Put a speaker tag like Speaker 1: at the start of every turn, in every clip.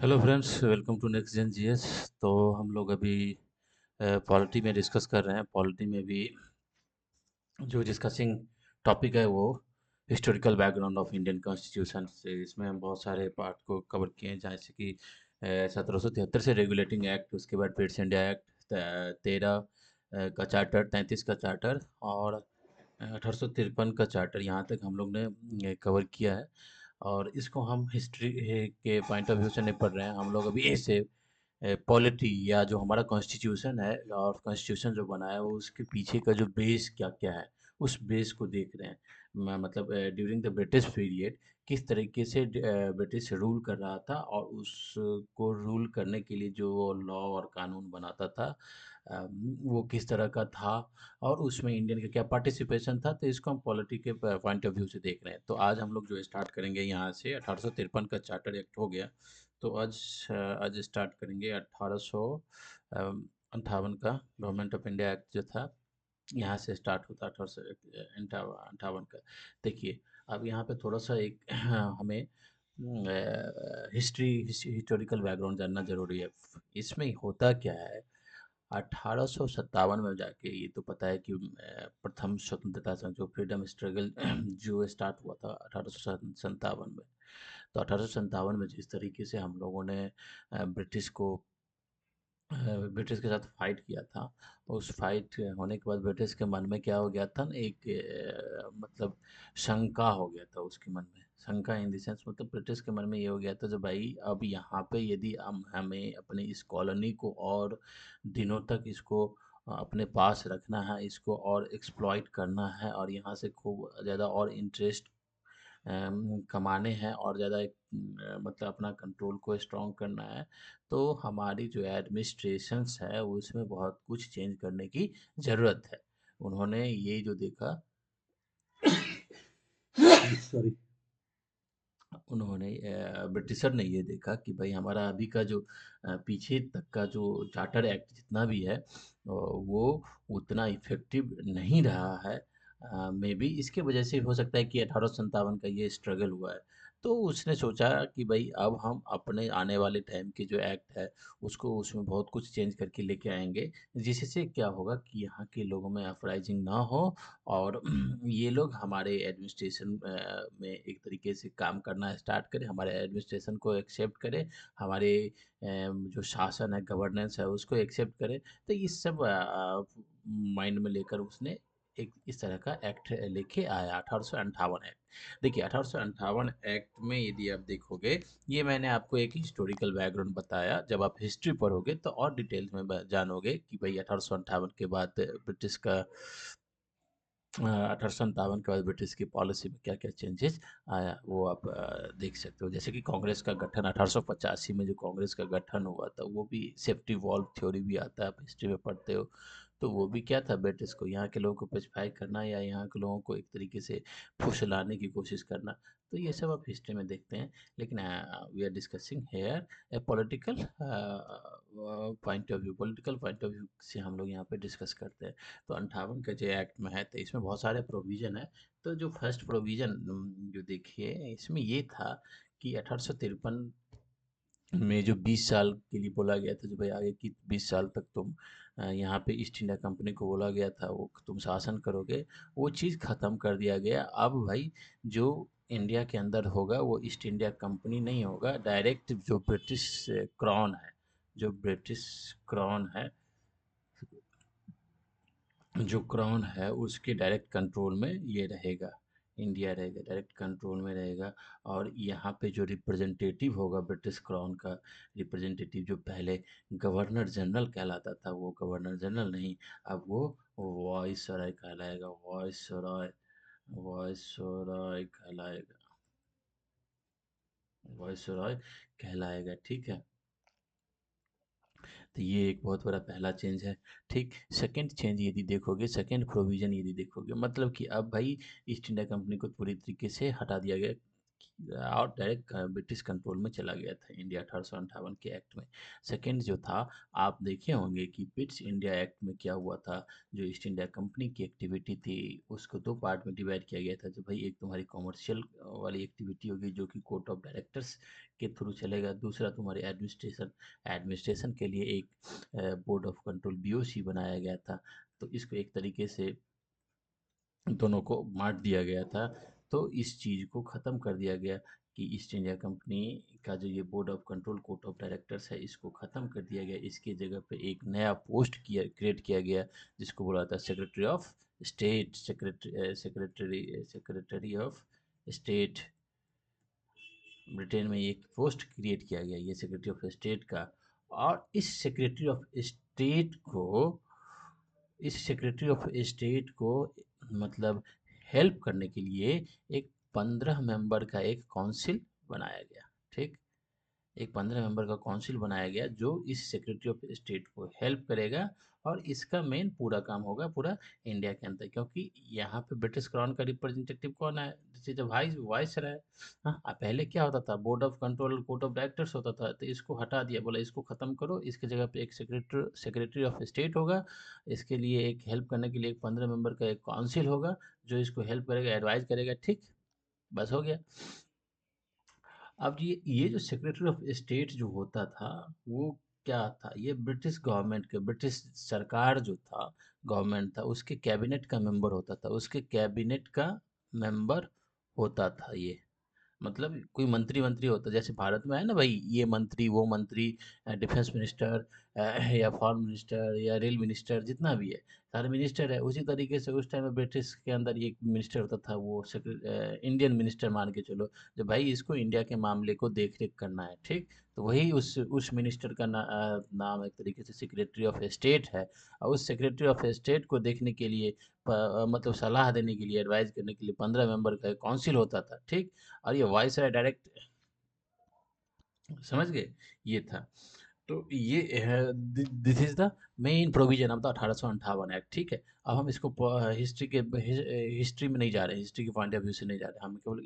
Speaker 1: Hello friends, welcome to next gen GS. तो हम लोग अभी पॉलिटी में डिस्कस कर रहे हैं। पॉलिटी में भी जो डिस्कसिंग टॉपिक है वो historical background of Indian constitution से। इसमें हम बहुत सारे पार्ट को कवर किए हैं, जैसे कि 1773 से रेगुलेटिंग एक्ट, उसके बाद पिट्स इंडिया एक्ट, 13 का चार्टर, 33 का चार्टर और 1853 का चार्टर। यहाँ तक हम लोग ने कवर किया है। और इसको हम हिस्ट्री के पॉइंट ऑफ व्यू से नहीं पढ़ रहे हैं, हम लोग अभी ऐसे पॉलिटी या जो हमारा कॉन्स्टिट्यूशन है और कॉन्स्टिट्यूशन जो बना है वो उसके पीछे का जो बेस क्या क्या है उस बेस को देख रहे हैं। मतलब ड्यूरिंग द ब्रिटिश पीरियड किस तरीके से ब्रिटिश रूल कर रहा था, और उसको रूल करने के लिए जो लॉ और कानून बनाता था वो किस तरह का था, और उसमें इंडियन का क्या पार्टिसिपेशन था। तो इसको हम पॉलिटी के पॉइंट ऑफ व्यू से देख रहे हैं। तो आज हम लोग जो स्टार्ट करेंगे यहाँ से 1853 का चार्टर एक्ट हो गया। तो आज स्टार्ट करेंगे 1858 का गवर्नमेंट ऑफ इंडिया एक्ट जो था, यहाँ से स्टार्ट होता है 1858 का। देखिए, अब यहाँ पे थोड़ा सा एक हमें हिस्टोरिकल बैकग्राउंड जानना जरूरी है। इसमें होता क्या है, 1857 में जाके ये तो पता है कि प्रथम स्वतंत्रता संघ जो फ्रीडम स्ट्रगल जो स्टार्ट हुआ था 1857 में। तो 1857 में जिस तरीके से हम लोगों ने ब्रिटिश के साथ फाइट किया था, उस फाइट होने के बाद ब्रिटिश के मन में क्या हो गया था ना, एक मतलब शंका हो गया था उसके मन में। शंका इन द सेंस, मतलब ब्रिटिश के मन में ये हो गया था जो भाई अब यहाँ पे यदि हम हमें अपने इस कॉलोनी को और दिनों तक इसको अपने पास रखना है, इसको और एक्सप्लॉइट करना है, और यहाँ से खूब ज़्यादा और इंटरेस्ट कमाने हैं, और ज़्यादा मतलब अपना कंट्रोल को स्ट्रॉन्ग करना है, तो हमारी जो एडमिनिस्ट्रेशंस है उसमें बहुत कुछ चेंज करने की ज़रूरत है। उन्होंने ये जो देखा सॉरी, उन्होंने ब्रिटिशर ने ये देखा कि भाई हमारा अभी का जो पीछे तक का जो चार्टर एक्ट जितना भी है वो उतना इफेक्टिव नहीं रहा है। मे बी इसके वजह से हो सकता है कि 1857 का ये स्ट्रगल हुआ है। तो उसने सोचा कि भाई अब हम अपने आने वाले टाइम के जो एक्ट है उसको उसमें बहुत कुछ चेंज करके लेके आएंगे, जिससे क्या होगा कि यहाँ के लोगों में अपराइजिंग ना हो, और ये लोग हमारे एडमिनिस्ट्रेशन में एक तरीके से काम करना स्टार्ट करें, हमारे एडमिनिस्ट्रेशन को एक्सेप्ट करें, हमारे जो शासन है, गवर्नेंस है, उसको एक्सेप्ट करें। तो ये सब माइंड में लेकर उसने एक इस तरह का एक्ट लेके आया, 1858 एक्ट। देखिए, 1858 एक्ट में यदि आप देखोगे, ये मैंने आपको एक हिस्टोरिकल बैकग्राउंड बताया। जब आप हिस्ट्री पढ़ोगे तो और डिटेल्स में जानोगे कि भाई 1858 के बाद ब्रिटिश का 1857 के बाद ब्रिटिश की पॉलिसी में क्या-क्या चेंजेस आया, वो आप देख सकते हो। जैसे कि कांग्रेस का गठन 1885 में, जो कांग्रेस का गठन हुआ था, वो भी सेफ्टी वॉल्व थ्योरी भी आता है, आप हिस्ट्री में पढ़ते हो। तो वो भी क्या था, ब्रिटिश को यहाँ के लोगों को पेसिफाई करना या यहाँ के लोगों को एक तरीके से फुसलाने की कोशिश करना। तो ये सब आप हिस्ट्री में देखते हैं। लेकिन we are discussing here a political political point of view से हम लोग यहाँ पे डिस्कस करते हैं। तो 58 का जो एक्ट में है, तो इसमें बहुत सारे प्रोविज़न है। तो जो फर्स्ट प्रोविज़न जो देखिए इसमें ये था कि 1853 में जो 20 साल के लिए बोला गया था, जो भाई आगे की 20 साल तक तुम यहाँ पे ईस्ट इंडिया कंपनी को बोला गया था वो तुम शासन करोगे, वो चीज़ ख़त्म कर दिया गया। अब भाई जो इंडिया के अंदर होगा वो ईस्ट इंडिया कंपनी नहीं होगा, डायरेक्ट जो ब्रिटिश क्राउन है, जो ब्रिटिश क्राउन है, जो क्राउन है उसके डायरेक्ट कंट्रोल में ये रहेगा, इंडिया रहेगा, डायरेक्ट कंट्रोल में रहेगा। और यहाँ पे जो रिप्रेजेंटेटिव होगा ब्रिटिश क्राउन का, रिप्रेजेंटेटिव जो पहले गवर्नर जनरल कहलाता था, वो गवर्नर जनरल नहीं, अब वो वॉइसरॉय कहलाएगा, वॉइसरॉय, वॉइसरॉय कहलाएगा, वॉइसरॉय कहलाएगा, ठीक है। तो ये एक बहुत बड़ा पहला चेंज है। ठीक, सेकंड चेंज यदि देखोगे, सेकंड प्रोविज़न यदि देखोगे, मतलब कि अब भाई ईस्ट इंडिया कंपनी को पूरी तरीके से हटा दिया गया। और डायरेक्ट ब्रिटिश कंट्रोल में चला गया था इंडिया 1858 के एक्ट में। सेकंड जो था, आप देखे होंगे कि पिट्स इंडिया एक्ट में क्या हुआ था। जो ईस्ट इंडिया कंपनी की एक्टिविटी थी उसको दो पार्ट में डिवाइड किया गया था। जो भाई एक तुम्हारी कॉमर्शियल वाली एक्टिविटी होगी जो कि कोर्ट ऑफ डायरेक्टर्स के थ्रू चलेगा, दूसरा तुम्हारी एडमिनिस्ट्रेशन। एडमिनिस्ट्रेशन के लिए एक बोर्ड ऑफ कंट्रोल बीओसी बनाया गया था। तो इसको एक तरीके से दोनों को बाँट दिया गया था। तो इस चीज़ को ख़त्म कर दिया गया कि ईस्ट इंडिया कंपनी का जो ये board of control court of directors है इसको ख़त्म कर दिया गया। इसकी जगह पे एक नया पोस्ट किया क्रिएट किया गया जिसको बोला जाता है secretary of state. Secretary of state, Britain में एक पोस्ट क्रिएट किया गया ये सेक्रेटरी ऑफ स्टेट का। और इस सेक्रेटरी ऑफ स्टेट को मतलब हेल्प करने के लिए एक 15 मेंबर का एक काउंसिल बनाया गया। ठीक, एक 15 मेंबर का काउंसिल बनाया गया जो इस सेक्रेटरी ऑफ स्टेट को हेल्प करेगा। और इसका मेन पूरा काम होगा पूरा इंडिया के अंदर, क्योंकि यहाँ पे ब्रिटिश क्राउन का रिप्रेजेंटेटिव कौन है, दिस वाइस रहा है। हाँ, पहले क्या होता था, board of control court of directors होता था, तो इसको हटा दिया, बोला इसको ख़त्म करो, इसके जगह पे एक सेक्रेटरी ऑफ स्टेट होगा। इसके लिए एक हेल्प करने के लिए एक 15 मेंबर का एक काउंसिल होगा जो इसको हेल्प करेगा, एडवाइस करेगा। ठीक, बस हो गया। अब ये जो सेक्रेटरी ऑफ स्टेट जो होता था वो क्या था, ये ब्रिटिश गवर्नमेंट के, ब्रिटिश सरकार जो था, गवर्नमेंट था, उसके कैबिनेट का मेंबर होता था, उसके कैबिनेट का मेंबर होता था ये। मतलब कोई मंत्री मंत्री होता, जैसे भारत में है ना भाई, ये मंत्री वो मंत्री, डिफेंस मिनिस्टर, या फॉरेन मिनिस्टर या रेल मिनिस्टर, जितना भी है सारे मिनिस्टर है। उसी तरीके से उस टाइम में ब्रिटिश के अंदर एक मिनिस्टर होता था, वो इंडियन मिनिस्टर मान के चलो, जो भाई इसको इंडिया के मामले को देख रेख करना है। ठीक, तो वही उस मिनिस्टर का नाम एक तरीके से सेक्रेटरी ऑफ स्टेट है। और उस सेक्रेटरी ऑफ स्टेट को देखने के लिए मतलब सलाह देने के लिए, एडवाइस करने के लिए 15 मेंबर का काउंसिल होता था। ठीक, और ये वॉइस है डायरेक्ट, समझ गए, ये था। तो ये है, this is the main provision of the 1858 act. ठीक है, अब हम इसको हिस्ट्री में नहीं जा रहे, हिस्ट्री के पॉइंट ऑफ व्यू से नहीं जा रहे, हम केवल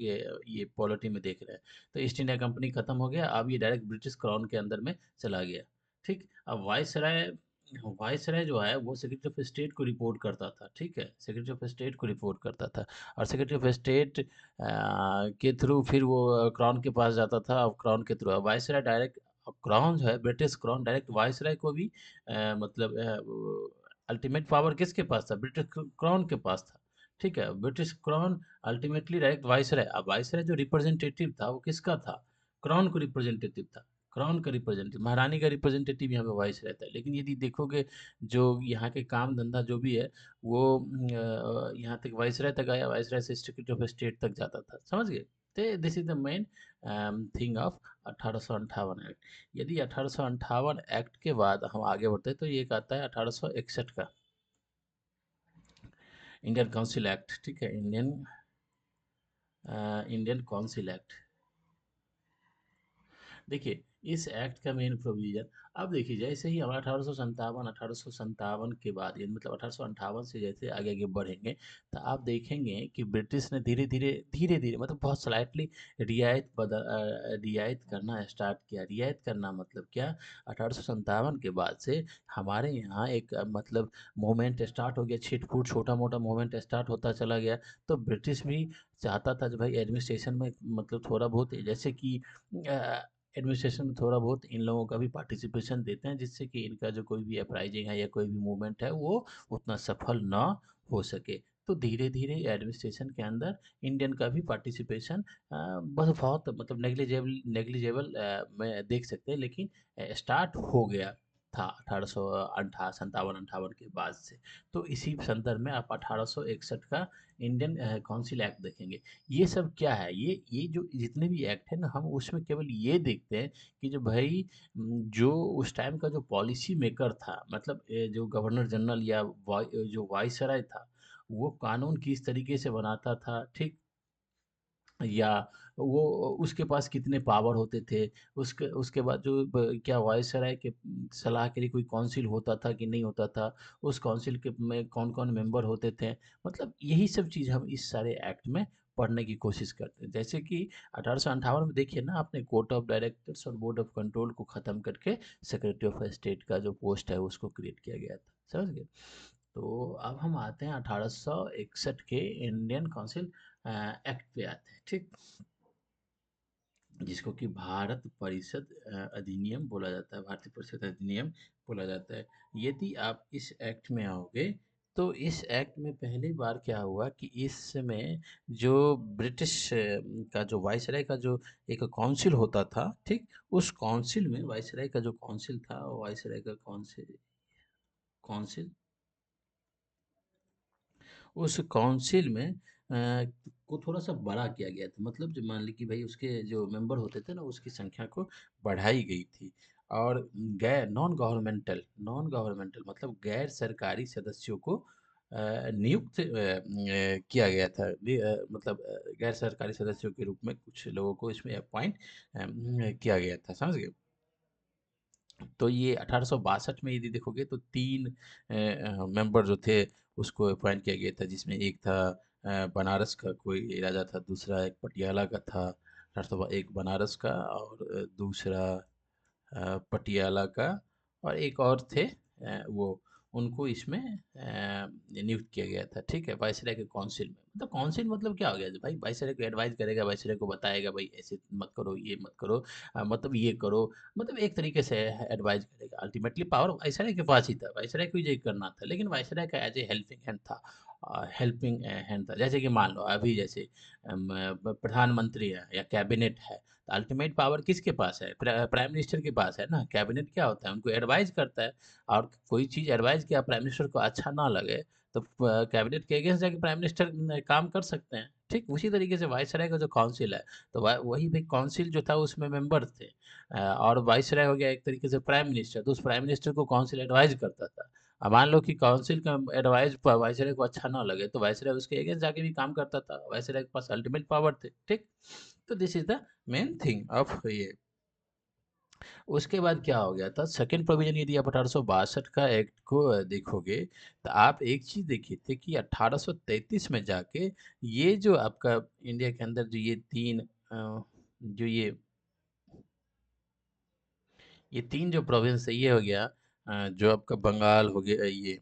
Speaker 1: ये पॉलिटी में देख रहे हैं। तो ईस्ट इंडिया कंपनी खत्म हो गया, अब ये डायरेक्ट ब्रिटिश क्राउन के अंदर में चला गया। ठीक, अब वाइसराय जो है वो सेक्रेटरी ऑफ स्टेट को रिपोर्ट करता था। ठीक है, सेक्रेटरी ऑफ स्टेट को रिपोर्ट करता था। और सेक्रेटरी ऑफ स्टेट के थ्रू फिर वो क्राउन के पास जाता था। अब क्राउन के थ्रू वाइसराय डायरेक्ट, क्राउन जो है ब्रिटिश क्राउन डायरेक्ट वाइसराय को भी मतलब अल्टीमेट पावर किसके पास था, ब्रिटिश क्राउन के पास था। ठीक है, British crown ultimately direct viceroy, अब वाइसराय जो रिप्रेजेंटेटिव था वो किसका था, क्राउन को रिप्रेजेंटेटिव था। क्राउन का रिप्रेजेंटेटिव, महारानी का रिप्रेजेंटेटिव यहाँ पे वाइस रहता है। लेकिन यदि देखोगे जो यहाँ के काम धंधा जो भी है वो यहाँ तक वाइसराय तक आया, वाइसराय से सेक्रेटरी ऑफ स्टेट तक जाता था। समझ गए, तो this is the main thing of 1858 act. यदि 1858 एक्ट के बाद हम आगे बढ़ते हैं तो ये एक आता है 1861 का इंडियन काउंसिल एक्ट। ठीक है, इंडियन काउंसिल एक्ट। देखिए, इस एक्ट का मेन प्रोविजन, अब देखिए जैसे ही हमारा 1857 के बाद, ये मतलब 1858 से जैसे आगे आगे बढ़ेंगे, तो आप देखेंगे कि ब्रिटिश ने धीरे धीरे मतलब बहुत स्लाइटली रियायत करना स्टार्ट किया। रियायत करना मतलब क्या, 1857 के बाद से हमारे यहाँ एक मतलब मूवमेंट स्टार्ट हो गया, छिटपुट छोटा मोटा मूवमेंट स्टार्ट होता चला गया। तो ब्रिटिश भी चाहता था जो भाई एडमिनिस्ट्रेशन में मतलब थोड़ा बहुत, जैसे कि एडमिनिस्ट्रेशन में थोड़ा बहुत इन लोगों का भी पार्टिसिपेशन देते हैं, जिससे कि इनका जो कोई भी अपराइजिंग है या कोई भी मूवमेंट है वो उतना सफल ना हो सके। तो धीरे धीरे एडमिनिस्ट्रेशन के अंदर इंडियन का भी पार्टिसिपेशन बस बहुत मतलब नेग्लिजेबल नेग्लिजेबल में देख सकते हैं, लेकिन स्टार्ट हो गया था 1857 के बाद से। तो इसी संदर्भ में आप 1861 का इंडियन काउंसिल एक्ट देखेंगे। ये सब क्या है, ये जो जितने भी एक्ट है ना, हम उसमें केवल ये देखते हैं कि जो भाई जो उस टाइम का जो पॉलिसी मेकर था, मतलब जो गवर्नर जनरल या जो वाइसराय था, वो कानून किस तरीके से बनाता था। ठीक, या वो उसके पास कितने पावर होते थे, उसके उसके बाद जो क्या वायसराय के सलाह के लिए कोई काउंसिल होता था कि नहीं होता था, उस काउंसिल के में कौन कौन मेंबर होते थे, मतलब यही सब चीज़ हम इस सारे एक्ट में पढ़ने की कोशिश करते हैं। जैसे कि 1858 में देखिए ना आपने, कोर्ट ऑफ डायरेक्टर्स और बोर्ड ऑफ कंट्रोल को ख़त्म करके सेक्रेटरी ऑफ स्टेट का जो पोस्ट है उसको क्रिएट किया गया था, समझ गए। तो अब हम आते हैं 1861 के इंडियन काउंसिल एक्ट पे आते हैं, ठीक, जिसको कि भारत परिषद अधिनियम बोला जाता है, भारतीय परिषद अधिनियम बोला जाता है। यदि आप इस एक्ट में आओगे तो इस एक्ट में पहली बार क्या हुआ कि इसमें जो ब्रिटिश का जो वायसराय का जो एक काउंसिल होता था, ठीक, उस काउंसिल में वायसराय का जो काउंसिल था, वायसराय का काउंसिल काउंसिल उस काउंसिल में को थोड़ा-सा बड़ा किया गया था। मतलब जो मान ली कि भई उसके जो मेंबर होते थे ना, उसकी संख्या को बढ़ाई गई थी। और नॉन गवर्नमेंटल मतलब गैर सरकारी सदस्यों को नियुक्त किया गया था। मतलब गैर सरकारी सदस्यों के रूप में कुछ लोगों को इसमें अपॉइंट किया गया था, समझ गए? तो ये 1862 में यदि देखोगे तो 3 मेंबर जो थे उसको अपॉइंट किया गया था, जिसमें एक था बनारस का कोई राजा था, दूसरा एक पटियाला का था, 1800 एक बनारस का और दूसरा पटियाला का, और एक और थे वो, उनको इसमें नियुक्त किया गया था, ठीक है, वायसराय के काउंसिल में। मतलब काउंसिल मतलब क्या हो गया भाई, वायसराय को एडवाइस करेगा, वायसराय को बताएगा भाई ऐसे मत करो, ये मत करो, मतलब ये करो, मतलब एक तरीके से एडवाइस करेगा। अल्टीमेटली पावर वायसराय के पास ही था, वायसराय को ही ये करना था, लेकिन वायसराय का एज ए हेल्पिंग हैंड था, हेल्पिंग हैंड था। जैसे कि मान लो अभी जैसे प्रधानमंत्री है या कैबिनेट है, तो अल्टीमेट पावर किसके पास है, प्राइम मिनिस्टर के पास है ना। कैबिनेट क्या होता है, उनको एडवाइस करता है, और कोई चीज़ एडवाइस किया प्राइम मिनिस्टर को अच्छा ना लगे तो कैबिनेट के अगेंस्ट जाके प्राइम मिनिस्टर काम कर सकते हैं, ठीक। उसी तरीके से वायसराय का जो काउंसिल है, तो वही भाई काउंसिल जो था उसमें मेंबर थे, और वायसराय हो गया एक तरीके से प्राइम मिनिस्टर, तो उस प्राइम मिनिस्टर को काउंसिल एडवाइस करता था। अब मान लो कि काउंसिल का एडवाइस वायसराय को अच्छा ना लगे, तो वायसराय उसके अगेंस्ट जाके भी काम करता था, वायसराय के पास अल्टीमेट पावर थे, ठीक। तो this is the main thing of ये। उसके बाद क्या हो गया था, सेकंड प्रोविजन यदि आप 1862 का एक्ट को देखोगे, तो आप एक चीज देखिए थे कि 1833 में जाके ये जो आपका इंडिया के अंदर जो ये तीन जो ये तीन जो प्रोविंस है, ये हो गया जो आपका बंगाल हो गया, ये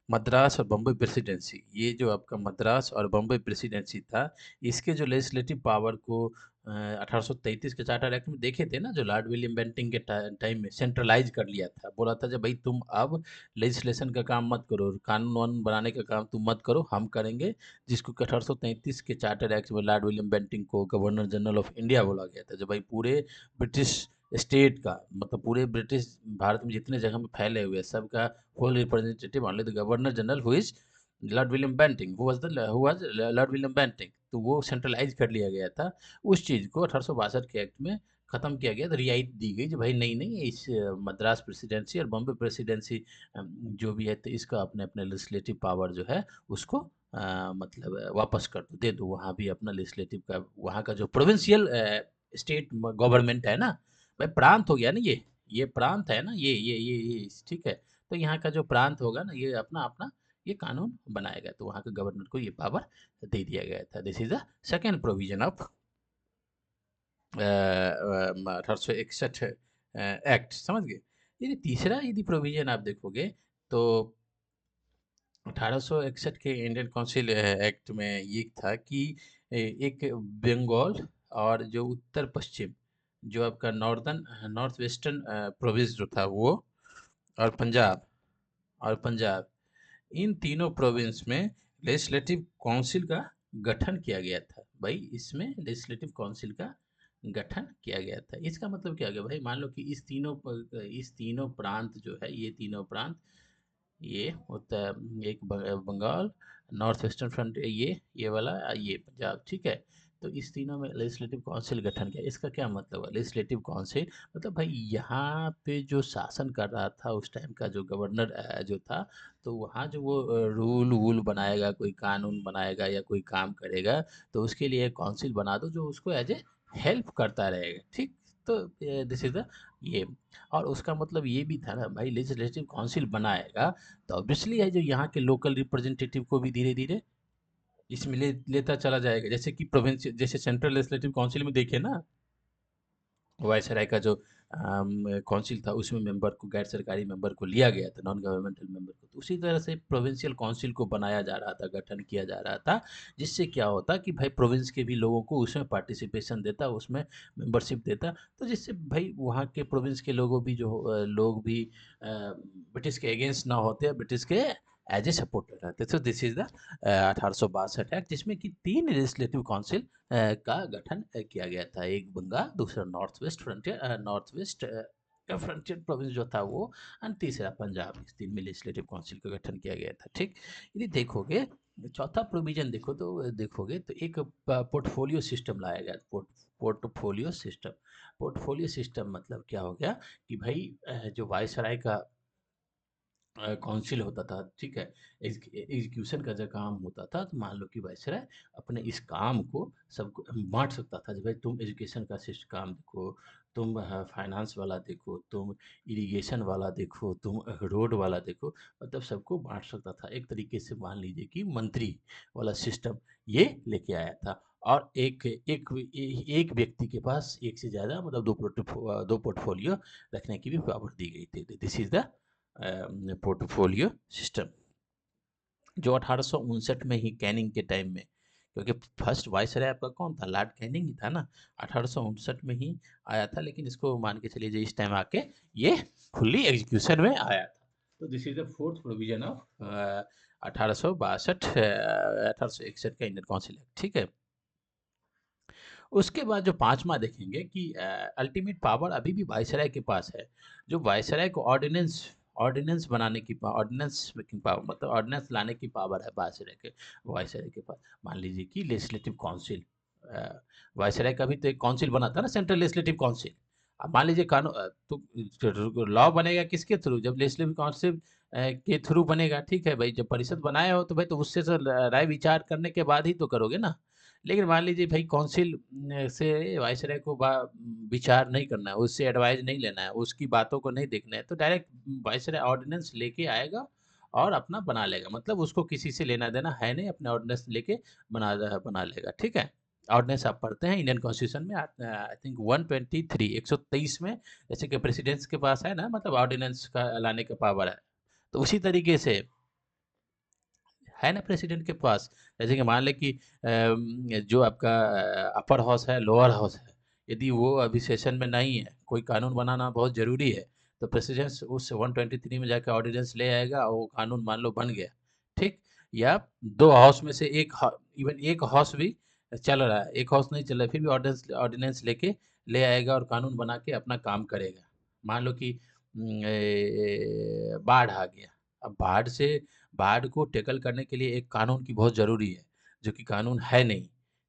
Speaker 1: मद्रास और बम्बई प्रेसिडेंसी, ये जो आपका मद्रास और बम्बई प्रेसिडेंसी था, इसके जो लेजिस्लेटिव पावर को 1833 के चार्टर एक्ट में देखे थे ना, जो लॉर्ड विलियम बेंटिंग के टाइम में सेंट्रलाइज कर लिया था, बोला था जब भाई तुम अब लेजिस्लेशन का काम मत करो, कानून वानून बनाने का काम तुम मत करो, हम करेंगे, जिसको कि 1833 के चार्टर एक्ट में लॉर्ड विलियम बेंटिंग को गवर्नर जनरल ऑफ इंडिया बोला गया था। जब भाई पूरे ब्रिटिश स्टेट का, मतलब पूरे ब्रिटिश भारत में जितने जगह में फैले हुए हैं, सबका whole representative only the governor general who is Lord William Bentinck, who was Lord William Bentinck, तो वो सेंट्रलाइज कर लिया गया था। उस चीज़ को 1862 के एक्ट में ख़त्म किया गया, तो रियायत दी गई जो भाई नहीं नहीं, इस मद्रास प्रेसिडेंसी और बॉम्बे प्रेसिडेंसी जो भी है, तो इसका अपने अपने लेजिस्लेटिव पावर जो है उसको मतलब वापस कर दो, दे दो, वहाँ भी अपना लेजिस्लेटिव का, वहाँ का जो प्रोविंशियल स्टेट गवर्नमेंट है ना, भाई प्रांत हो गया ना, ये प्रांत है ना, ये ठीक है। तो यहाँ का जो प्रांत होगा ना, ये अपना अपना ये कानून बनाएगा, तो वहाँ के गवर्नर को ये पावर दे दिया गया था। This is the second provision of 1861 act, समझ गए। यदि तीसरा यदि प्रोविजन आप देखोगे तो 1861 के इंडियन काउंसिल एक्ट में ये था कि एक बंगाल और जो उत्तर पश्चिम, जो आपका नॉर्थ वेस्टर्न प्रोविंस जो था वो, और पंजाब, इन तीनों प्रोविंस में लेजिस्लेटिव काउंसिल का गठन किया गया था। भाई इसमें लेजिस्लेटिव काउंसिल का गठन किया गया था। इसका मतलब क्या हो गया भाई, मान लो कि इस तीनों प्रांत जो है, ये तीनों प्रांत, ये उत्तर एक बंगाल, नॉर्थ वेस्टर्न फ्रंट, ये वाला, ये पंजाब, ठीक है। तो इस तीनों में लेजिस्लेटिव काउंसिल गठन किया। इसका क्या मतलब है लेजिस्लेटिव काउंसिल, मतलब भाई यहाँ पे जो शासन कर रहा था उस टाइम का जो गवर्नर जो था, तो वहाँ जो वो रूल वूल बनाएगा, कोई कानून बनाएगा या कोई काम करेगा, तो उसके लिए एक काउंसिल बना दो जो उसको एज ए हेल्प करता रहेगा, ठीक। तो दिस इज द ये। और उसका मतलब ये भी था ना भाई, लेजिस्लेटिव काउंसिल बनाएगा तो ऑब्वियसली है जो यहाँ के लोकल रिप्रेजेंटेटिव को भी धीरे धीरे इसमें लेता चला जाएगा, जैसे कि प्रोविंस, जैसे सेंट्रल लेजिस्लेटिव काउंसिल में देखिए ना, वायसराय का जो काउंसिल था उसमें मेंबर को, गैर सरकारी मेंबर को लिया गया था, नॉन गवर्नमेंटल मेंबर को। तो उसी तरह से प्रोविंशियल काउंसिल को बनाया जा रहा था, गठन किया जा रहा था, जिससे क्या होता कि भाई प्रोविंस के भी लोगों को उसमें पार्टिसिपेशन देता, उसमें मेंबरशिप देता, तो जिससे भाई वहाँ के प्रोविंस के लोगों भी जो लोग भी ब्रिटिश के अगेंस्ट ना होते, ब्रिटिश के एज ए सपोर्टर रहते। तो दिस इज द 1862 एक्ट, जिसमें कि 3 लेजिस्लेटिव काउंसिल का गठन किया गया था। एक बंगाल, दूसरा north west frontier, north west frontier province जो था वो, और तीसरा पंजाब। इस 3 में लेजिस्लेटिव काउंसिल का गठन किया गया था। ठीक, यदि देखोगे चौथा प्रोविजन देखो तो देखोगे तो एक पोर्टफोलियो सिस्टम लाया गया। पोर्टफोलियो सिस्टम, पोर्टफोलियो सिस्टम मतलब क्या हो गया कि भाई जो वायसराय का काउंसिल होता था, ठीक है, एग्जीक्यूशन का जब काम होता था, तो मान लो कि वायसराय अपने इस काम को सबको बांट सकता था, भाई तुम एजुकेशन का सिस्ट काम देखो, तुम फाइनेंस वाला देखो, तुम इरिगेशन वाला देखो, तुम रोड वाला देखो, मतलब सबको बांट सकता था। एक तरीके से मान लीजिए कि मंत्री वाला सिस्टम ये लेके आया था। और एक व्यक्ति के पास एक से ज़्यादा मतलब दो पोर्टफोलियो रखने की भी पावर दी गई थी। This is the portfolio system, जो 1859 में ही कैनिंग के टाइम में, क्योंकि फर्स्ट वाइसराय आपका कौन था, लॉर्ड कैनिंग ही था ना, 1859 में ही आया था। लेकिन इसको मान के चलिए इस टाइम आके ये फुल्ली एग्जीक्यूशन में आया था। तो this is the fourth provision of 1861 का इंडियन काउंसिल एक्ट। ठीक है, उसके बाद जो पांचवा देखेंगे कि अल्टीमेट पावर अभी भी वायसराय के पास है। जो वायसराय को ऑर्डिनेंस ऑर्डिनेंस बनाने की ऑर्डिनेंस मेकिंग पावर, मतलब ऑर्डिनेंस लाने की पावर है वायसराय के पास। मान लीजिए कि लेजिस्लेटिव काउंसिल, वायसराय का भी तो एक काउंसिल बना था ना, सेंट्रल लेजिस्लेटिव काउंसिल। अब मान लीजिए कानून तो लॉ बनेगा किसके थ्रू, जब लेजिस्लेटिव काउंसिल के थ्रू बनेगा। ठीक है भाई, जब परिषद बनाए हो तो भाई तो उससे तो राय विचार करने के बाद ही तो करोगे ना। लेकिन मान लीजिए भाई काउंसिल से वायसराय को विचार नहीं करना है, उससे एडवाइस नहीं लेना है, उसकी बातों को नहीं देखना है, तो डायरेक्ट वायसराय ऑर्डिनेंस लेके आएगा और अपना बना लेगा। मतलब उसको किसी से लेना देना है नहीं, अपने ऑर्डिनेंस लेके बना बना लेगा। ठीक है, ऑर्डिनेंस आप पढ़ते हैं इंडियन कॉन्स्टिट्यूशन में, आई थिंक 123 में, जैसे कि प्रेसिडेंट्स के पास है ना, मतलब ऑर्डिनेंस का लाने का पावर है, तो उसी तरीके से है ना प्रेसिडेंट के पास। जैसे कि मान लें कि जो आपका अपर हाउस है, लोअर हाउस है, यदि वो अभी सेशन में नहीं है, कोई कानून बनाना बहुत ज़रूरी है, तो प्रेसिडेंट उस 123 में जाकर ऑर्डिनेंस ले आएगा और वो कानून मान लो बन गया। ठीक, या दो हाउस में से इवन एक हाउस भी चल रहा है, एक हाउस नहीं चल रहा है, फिर भी ऑर्डिनेंस ऑर्डिनेंस लेके ले आएगा और कानून बना के अपना काम करेगा। मान लो कि बाढ़ आ गया, अब बाढ़ को टैकल करने के लिए एक कानून की बहुत ज़रूरी है, जो कि कानून है नहीं।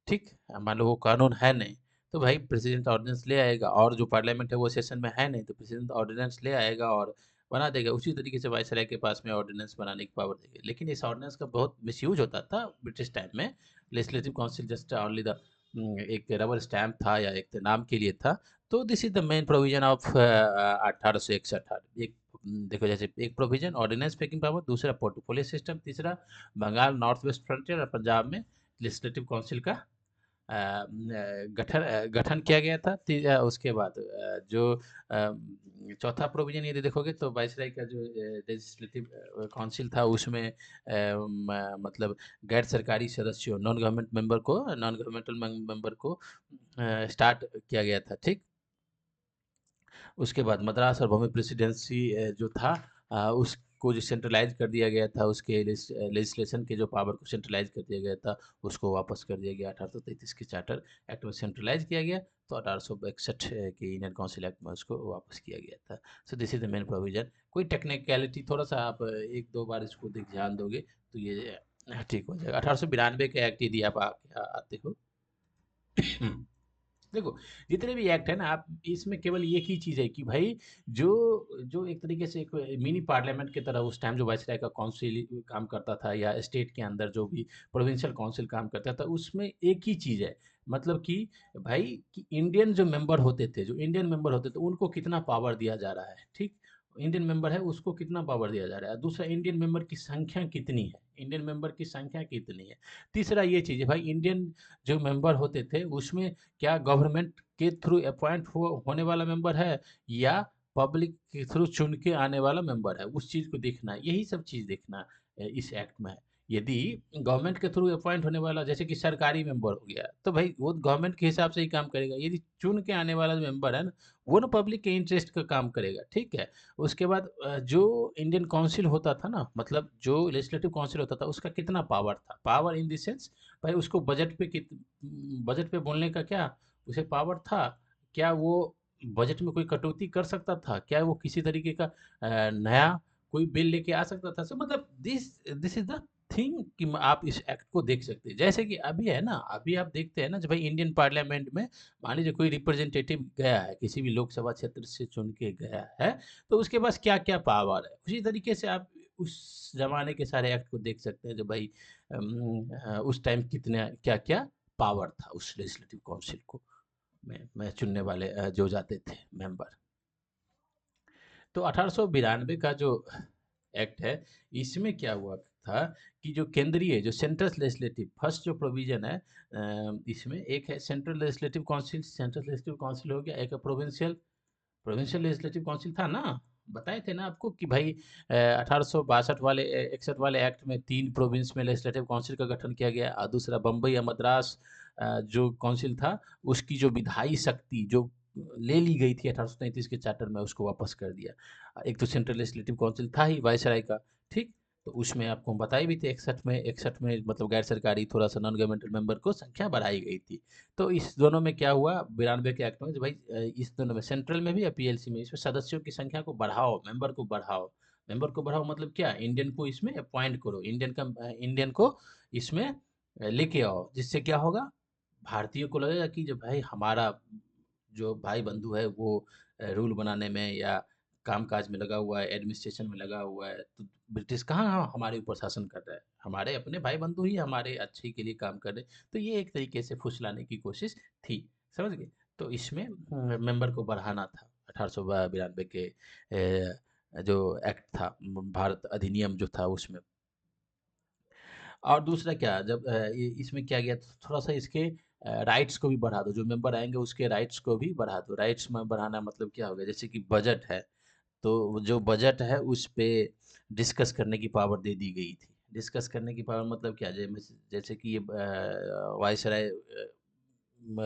Speaker 1: ठीक, मान लो वो कानून है नहीं, तो भाई प्रेसिडेंट ऑर्डिनेंस ले आएगा, और जो पार्लियामेंट है वो सेशन में है नहीं, तो प्रेसिडेंट ऑर्डिनेंस ले आएगा और बना देगा। उसी तरीके से वायसराय के पास में ऑर्डिनेंस बनाने की पावर देगी। लेकिन इस ऑर्डिनेंस का बहुत मिसयूज होता था ब्रिटिश टाइम में। Legislative council just only the एक रबर स्टैम्प था या एक नाम के लिए था। तो this is the main provision of 1861। एक देखो, जैसे एक प्रोविजन ऑर्डिनेंस मेकिंग पावर, दूसरा पोर्टफोलियो सिस्टम, तीसरा बंगाल नॉर्थ वेस्ट फ्रंटियर और पंजाब में लेजिस्लेटिव काउंसिल का गठन किया गया था। उसके बाद जो चौथा प्रोविजन यदि देखोगे तो वायसराय का जो लेजिस्लेटिव काउंसिल था उसमें मतलब गैर सरकारी सदस्यों, नॉन गवर्नमेंटल मेंबर को स्टार्ट किया गया था। ठीक, उसके बाद मद्रास और बॉम्बे प्रेसिडेंसी जो था उसको जो सेंट्रलाइज कर दिया गया था, उसके लेजिस्लेशन के जो पावर को सेंट्रलाइज कर दिया गया था, उसको वापस कर दिया गया। 1833 के चार्टर एक्ट में सेंट्रलाइज किया गया, तो 1861 के इंडियन काउंसिल एक्ट में उसको वापस किया गया था। So this is the main provision. कोई टेक्निकलिटी थोड़ा सा आप एक दो बार इसको देख ध्यान दोगे तो ये ठीक हो जाएगा। 1892 के एक्ट यदि आप आते हो देखो, जितने भी एक्ट है ना, आप इसमें केवल एक ही चीज़ है कि भाई जो जो एक तरीके से एक मिनी पार्लियामेंट की तरह उस टाइम जो वायसराय का काउंसिल काम करता था, या स्टेट के अंदर जो भी प्रोविंशियल काउंसिल काम करता था, उसमें एक ही चीज़ है, मतलब कि भाई कि इंडियन जो मेंबर होते थे, उनको कितना पावर दिया जा रहा है। ठीक, इंडियन मेंबर है उसको कितना पावर दिया जा रहा है, दूसरा इंडियन मेंबर की संख्या कितनी है, इंडियन मेंबर की संख्या कितनी है, तीसरा ये चीज़ है भाई इंडियन जो मेंबर होते थे उसमें क्या गवर्नमेंट के थ्रू अपॉइंट होने वाला मेंबर है या पब्लिक के थ्रू चुन के आने वाला मेंबर है, उस चीज़ को देखना है, यही सब चीज़ देखना इस एक्ट में है। यदि गवर्नमेंट के थ्रू अपॉइंट होने वाला जैसे कि सरकारी मेंबर हो गया तो भाई वो गवर्नमेंट के हिसाब से ही काम करेगा, यदि चुन के आने वाला मेंबर है ना वो ना पब्लिक के इंटरेस्ट का काम करेगा, ठीक है। उसके बाद जो इंडियन काउंसिल होता था ना, मतलब जो लेजिस्लेटिव काउंसिल होता था उसका कितना पावर था, पावर इन द सेंस भाई उसको बजट पे बोलने का क्या उसे पावर था, क्या वो बजट में कोई कटौती कर सकता था, क्या वो किसी तरीके का नया कोई बिल लेके आ सकता था, सो मतलब this this is the thing कि आप इस एक्ट को देख सकते हैं, जैसे कि अभी है ना, अभी आप देखते हैं ना जब भाई इंडियन पार्लियामेंट में मान लीजिए कोई रिप्रेजेंटेटिव गया है किसी भी लोकसभा क्षेत्र से चुन के गया है तो उसके पास क्या क्या पावर है, उसी तरीके से आप उस जमाने के सारे एक्ट को देख सकते हैं जो भाई उस टाइम कितने क्या क्या पावर था उस लेजिस्लेटिव काउंसिल को में चुनने वाले जो जाते थे मेंबर। तो 1892 का जो एक्ट है इसमें क्या हुआ था कि जो केंद्रीय जो सेंट्रल लेजिस्लेटिव फर्स्ट जो प्रोविजन है इसमें एक है central legislative council, central legislative council हो गया, एक प्रोविंशियल प्रोविंशियल लेजिस्लेटिव काउंसिल था ना, बताए थे ना आपको कि भाई 1862 वाले 61 वाले एक्ट में 3 प्रोविंस में लेजिस्लेटिव काउंसिल का गठन किया गया और दूसरा बम्बई या मद्रास जो काउंसिल था उसकी जो विधायी शक्ति जो ले ली गई थी 1833 के चार्टर में उसको वापस कर दिया। एक तो सेंट्रल लेजिस्लेटिव काउंसिल था ही वायसराय का, ठीक, तो उसमें आपको हम बताई भी थे 61 में मतलब गैर सरकारी थोड़ा सा नॉन गवर्नमेंटल मेंबर को संख्या बढ़ाई गई थी। तो इस दोनों में क्या हुआ 92 के एक्ट में जो भाई इस दोनों में सेंट्रल में भी और पीएलसी में इसमें सदस्यों की संख्या को बढ़ाओ, मेंबर को बढ़ाओ, मेंबर को बढ़ाओ मतलब क्या इंडियन को इसमें अपॉइंट करो, इंडियन को इसमें लेके आओ, जिससे क्या होगा भारतीयों को लगेगा कि जो भाई हमारा जो भाई बंधु है वो रूल बनाने में या कामकाज में लगा हुआ है, एडमिनिस्ट्रेशन में लगा हुआ है, तो ब्रिटिश कहाँ हमारे ऊपर शासन कर रहा है, हमारे अपने भाई बंधु ही हमारे अच्छे के लिए काम कर रहे हैं। तो ये एक तरीके से फुसलाने की कोशिश थी, समझ गए। तो इसमें मेंबर को बढ़ाना था 1892 के जो एक्ट था भारत अधिनियम जो था उसमें। और दूसरा क्या जब इसमें क्या गया थोड़ा सा इसके राइट्स को भी बढ़ा दो, जो मेंबर आएंगे उसके राइट्स को भी बढ़ा दो, राइट्स में बढ़ाना मतलब क्या हो गया जैसे कि बजट है तो जो बजट है उस पे डिस्कस करने की पावर दे दी गई थी, डिस्कस करने की पावर मतलब क्या जैसे कि ये वायसराय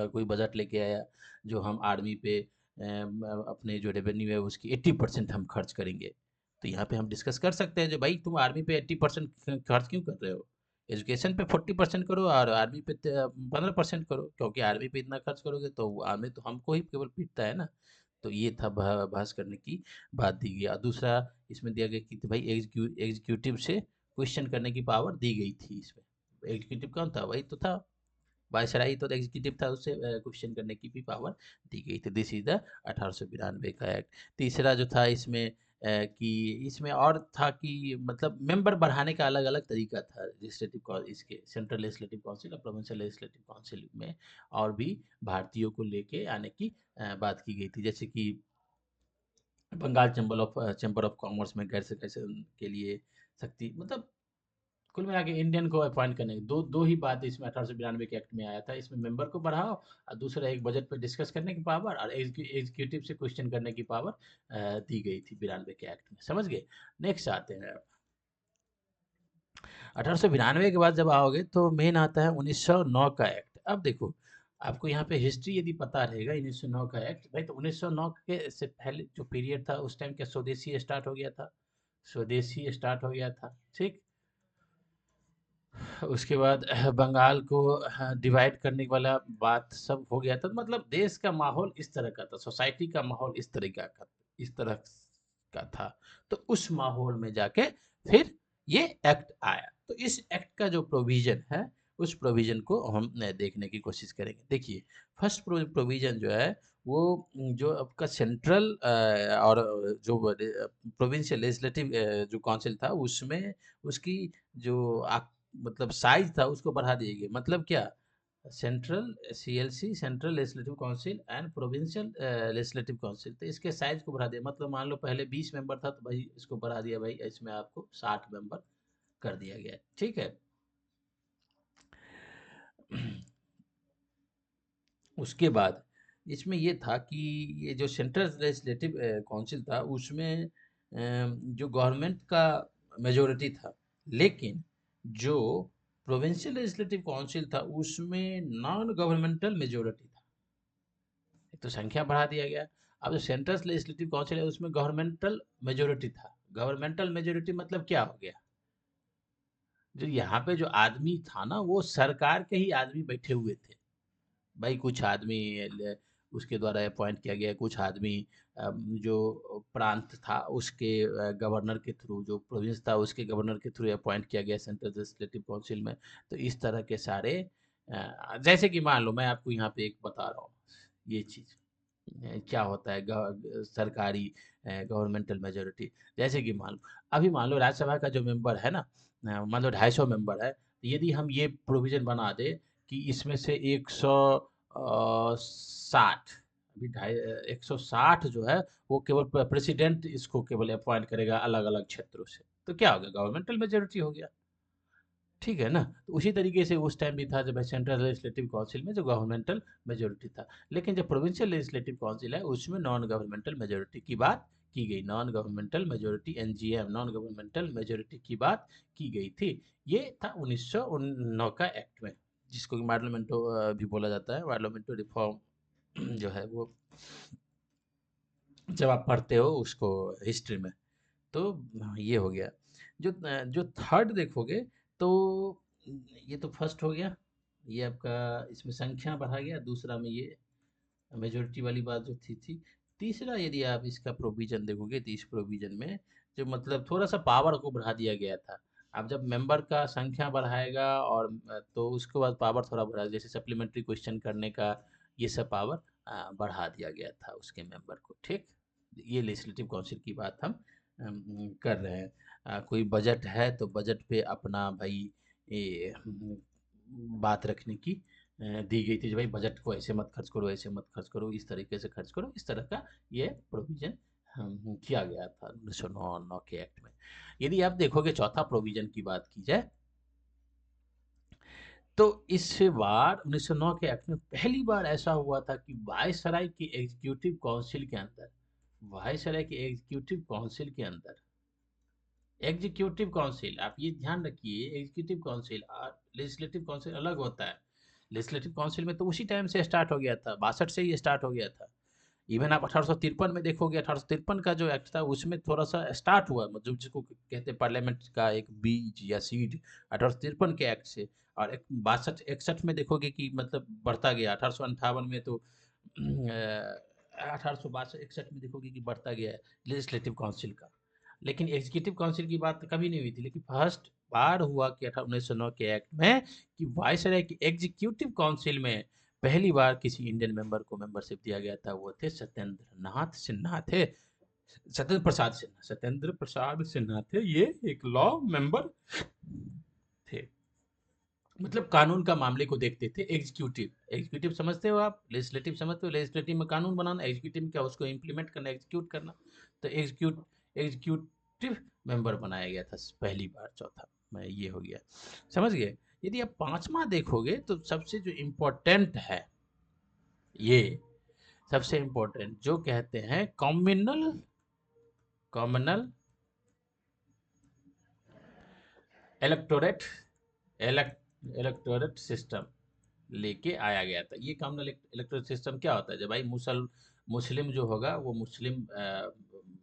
Speaker 1: कोई बजट लेके आया जो हम आर्मी पे अपने जो रेवेन्यू है उसकी 80% हम खर्च करेंगे, तो यहाँ पे हम डिस्कस कर सकते हैं जो भाई तुम आर्मी पे 80% खर्च क्यों कर रहे हो, एजुकेशन पे 40% करो और आर्मी पे 15% करो, क्योंकि आर्मी पे इतना खर्च करोगे तो आर्मी तो हमको ही केवल पीटता है ना। तो ये था बहस करने की बात दी गई। और दूसरा इसमें दिया गया कि भाई एग्जीक्यूटिव से क्वेश्चन करने की पावर दी गई थी इसमें, एग्जीक्यूटिव कौन था वही तो था वायसराय, तो एग्जीक्यूटिव था उससे क्वेश्चन करने की भी पावर दी गई थी। दिस इज द 1892 का एक्ट। तीसरा जो था इसमें कि इसमें और था कि मतलब मेंबर बढ़ाने का अलग अलग तरीका था लेजिस्लेटिव इसके सेंट्रल लेजिस्लेटिव काउंसिल और प्रोविंशियल लेजिस्लेटिव काउंसिल में और भी भारतीयों को लेके आने की बात की गई थी, जैसे कि बंगाल चैम्बर ऑफ कॉमर्स में गैर सरकारी के लिए शक्ति, मतलब कुल मिला के इंडियन को अपॉइंट करने की दो दो ही बात इसमें 1892 के एक्ट में आया था, इसमें मेंबर को बढ़ाओ और दूसरा एक बजट पर डिस्कस करने की पावर और एग्जीक्यूटिव से क्वेश्चन करने की पावर दी गई थी 92 के एक्ट में, समझ गए। नेक्स्ट आते हैं 1892 के बाद जब आओगे तो मेन आता है 1909 का एक्ट। अब देखो आपको यहाँ पे हिस्ट्री यदि पता रहेगा 1909 का एक्ट भाई, तो 1909 के से पहले जो पीरियड था उस टाइम क्या स्वदेशी स्टार्ट हो गया था, स्वदेशी स्टार्ट हो गया था, ठीक। उसके बाद बंगाल को डिवाइड करने वाला बात सब हो गया था, तो मतलब देश का माहौल इस तरह का था, सोसाइटी का माहौल इस तरह का था। तो उस माहौल में जाके फिर ये एक्ट आया, तो इस एक्ट का जो प्रोविजन है उस प्रोविजन को हम देखने की कोशिश करेंगे। देखिए फर्स्ट प्रोविजन जो है वो जो आपका सेंट्रल और जो प्रोविंशियल लेजिस्लेटिव जो काउंसिल था उसमें उसकी जो मतलब साइज था उसको बढ़ा दिया गया, मतलब क्या central CLC, central legislative council and provincial legislative council. तो इसके साइज को बढ़ा दिया, मतलब मान लो पहले 20 मेंबर था तो भाई इसको बढ़ा दिया, भाई इसमें आपको 60 मेंबर कर दिया गया, ठीक है। उसके बाद इसमें ये था कि ये जो सेंट्रल लेजिस्लेटिव काउंसिल था उसमें जो गवर्नमेंट का मेजोरिटी था, लेकिन जो प्रोविंशियल लेजिस्लेटिव काउंसिल था उसमें नॉन गवर्नमेंटल मेजोरिटी था। एक तो संख्या बढ़ा दिया गया। अब जो सेंट्रल लेजिस्लेटिव काउंसिल है उसमें गवर्नमेंटल मेजोरिटी था। गवर्नमेंटल मेजोरिटी मतलब क्या हो गया, जो यहाँ पे जो आदमी था ना वो सरकार के ही आदमी बैठे हुए थे। भाई कुछ आदमी उसके द्वारा अपॉइंट किया गया, कुछ आदमी जो प्रांत था उसके गवर्नर के थ्रू, जो प्रोविंस था उसके गवर्नर के थ्रू अपॉइंट किया गया सेंट्रल लेजिस्लेटिव काउंसिल में। तो इस तरह के सारे जैसे कि मान लो मैं आपको यहाँ पे एक बता रहा हूँ ये चीज़ क्या होता है सरकारी गवर्नमेंटल मेजोरिटी। जैसे कि मान लो, अभी मान लो राज्यसभा का जो मेंबर है ना, मान लो 250 मेंबर है, तो यदि हम ये प्रोविजन बना दे कि इसमें से 160, अभी ढाई 160 जो है वो केवल प्रेसिडेंट इसको केवल अपॉइंट करेगा अलग अलग क्षेत्रों से, तो क्या हो गया, गवर्नमेंटल मेजोरिटी हो गया, ठीक है ना। तो उसी तरीके से उस टाइम भी था जब सेंट्रल लेजिस्लेटिव काउंसिल में जो गवर्नमेंटल मेजोरिटी था, लेकिन जब प्रोविंशियल लेजिस्लेटिव काउंसिल है उसमें नॉन गवर्नमेंटल मेजोरिटी की बात की गई, non governmental majority NGM, non governmental majority की बात की गई थी। ये था 1909 का एक्ट में, जिसको कि पार्लियामेंटो भी बोला जाता है, पार्लियामेंटो रिफॉर्म जो है वो जब आप पढ़ते हो उसको हिस्ट्री में, तो ये हो गया। जो थर्ड देखोगे तो ये तो फर्स्ट हो गया, ये आपका इसमें संख्या बढ़ा गया, दूसरा में ये मेजोरिटी वाली बात जो थी। तीसरा यदि आप इसका प्रोविजन देखोगे तो इस प्रोविजन में जो मतलब थोड़ा सा पावर को बढ़ा दिया गया था। अब जब मेंबर का संख्या बढ़ाएगा और तो उसके बाद पावर थोड़ा बढ़ा, जैसे सप्लीमेंट्री क्वेश्चन करने का ये सब पावर बढ़ा दिया गया था उसके मेंबर को, ठीक। ये लेजिस्लेटिव काउंसिल की बात हम कर रहे हैं। कोई बजट है तो बजट पे अपना भाई ये बात रखने की दी गई थी, जो भाई बजट को ऐसे मत खर्च करो, ऐसे मत खर्च करो, इस तरीके से खर्च करो, इस तरह का ये प्रोविजन किया गया था 1909 के एक्ट में। यदि आप देखोगे चौथा प्रोविजन की बात की जाए तो इस बार 1909 के एक्ट में पहली बार ऐसा हुआ था कि वायसराय की एग्जीक्यूटिव काउंसिल के अंदर, वायसराय की एग्जीक्यूटिव काउंसिल के अंदर, एग्जीक्यूटिव काउंसिल आप ये ध्यान रखिए, एग्जीक्यूटिव काउंसिल और लेजिस्लेटिव काउंसिल अलग होता है। लेजिस्लेटिव काउंसिल में तो उसी टाइम से स्टार्ट हो गया था, 62 से ही स्टार्ट हो गया था। इवन आप 1853 में देखोगे, 1853 का जो एक्ट था उसमें थोड़ा सा स्टार्ट हुआ, मतलब जिसको कहते हैं पार्लियामेंट का एक बीज या सीड, 1853 के एक्ट से। और एक 62 61 में देखोगे कि मतलब बढ़ता गया, 1858 में तो 1862 61 में देखोगे कि बढ़ता गया है लेजिस्लेटिव काउंसिल का। लेकिन एग्जीक्यूटिव काउंसिल की बात कभी नहीं हुई थी, लेकिन फर्स्ट बार हुआ कि 1909 के एक्ट में कि वायसराय की एग्जीक्यूटिव काउंसिल में पहली बार किसी इंडियन मेंबर को मेंबरशिप दिया गया था, वो थे सत्येंद्र नाथ सिन्हा थे, सत्येंद्र प्रसाद सिन्हा, सत्येंद्र प्रसाद सिन्हा थे, ये एक लॉ मेंबर थे। मतलब कानून का मामले को देखते थे। एग्जीक्यूटिव, एग्जीक्यूटिव समझते हो आप, लेजिस्लेटिव समझते हो, लेजिस्लेटिव में कानून बनाना, एग्जीक्यूटिव में क्या उसको इम्प्लीमेंट करना, एग्जीक्यूट करना। तो एग्जीक्यूटिव मेंबर बनाया गया था पहली बार, चौथा में ये हो गया, समझ गए। यदि आप पांचवा देखोगे तो सबसे जो इम्पोर्टेंट है, ये सबसे इम्पोर्टेंट जो कहते हैं communal, communal electorate, electorate system लेके आया गया था। ये कॉमन इलेक्टोरल सिस्टम क्या होता है, जब भाई मुस्लिम जो होगा वो मुस्लिम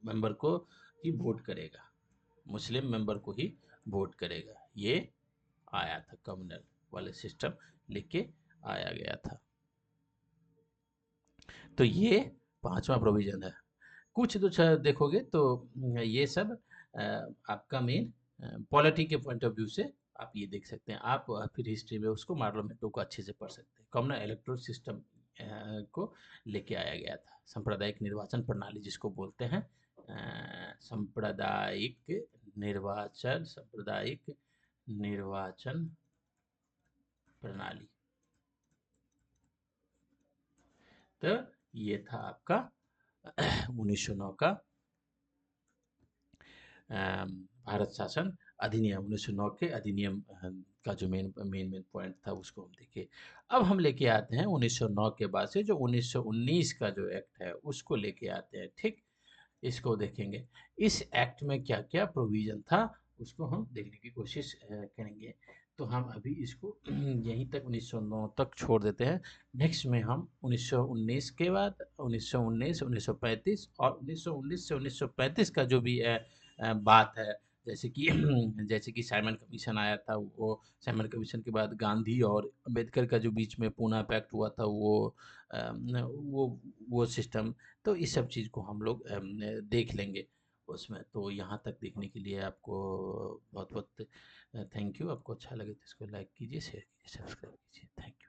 Speaker 1: मेंबर को ही वोट करेगा, मुस्लिम मेंबर को ही वोट करेगा, ये आया था कम्युनल वाले सिस्टम लेके आया गया था। तो ये पांचवा प्रोविजन है। कुछ तो देखोगे तो ये सब आपका मेन पॉलिटी के पॉइंट ऑफ व्यू से आप ये देख सकते हैं, आप फिर हिस्ट्री में उसको मार्लोमेंटो को अच्छे से पढ़ सकते हैं। कॉमन इलेक्टोरल सिस्टम को लेके आया गया था, सांप्रदायिक निर्वाचन प्रणाली जिसको बोलते हैं, सांप्रदायिक निर्वाचन, सांप्रदायिक निर्वाचन प्रणाली, तो ये था आपका 1909 का भारत शासन अधिनियम, 1909 के अधिनियम का जो मेन मेन मेन पॉइंट था उसको हम देखे। अब हम लेके आते हैं 1909 के बाद से जो 1919 का जो एक्ट है उसको लेके आते हैं, ठीक। इसको देखेंगे, इस एक्ट में क्या क्या प्रोविज़न था उसको हम देखने की कोशिश करेंगे। तो हम अभी इसको यहीं तक 1909 तक छोड़ देते हैं। नेक्स्ट में हम 1919 के बाद 1919, 1935 और 1919 से 1935 का जो भी बात है, जैसे कि जैसे कि साइमन कमीशन आया था, वो साइमन कमीशन के बाद गांधी और अम्बेडकर का जो बीच में पूना पैक्ट हुआ था, वो सिस्टम, तो इस सब चीज़ को हम लोग देख लेंगे उसमें। तो यहाँ तक देखने के लिए आपको बहुत बहुत थैंक यू। आपको अच्छा लगे तो इसको लाइक कीजिए, शेयर कीजिए, सब्सक्राइब कीजिए। Thank you.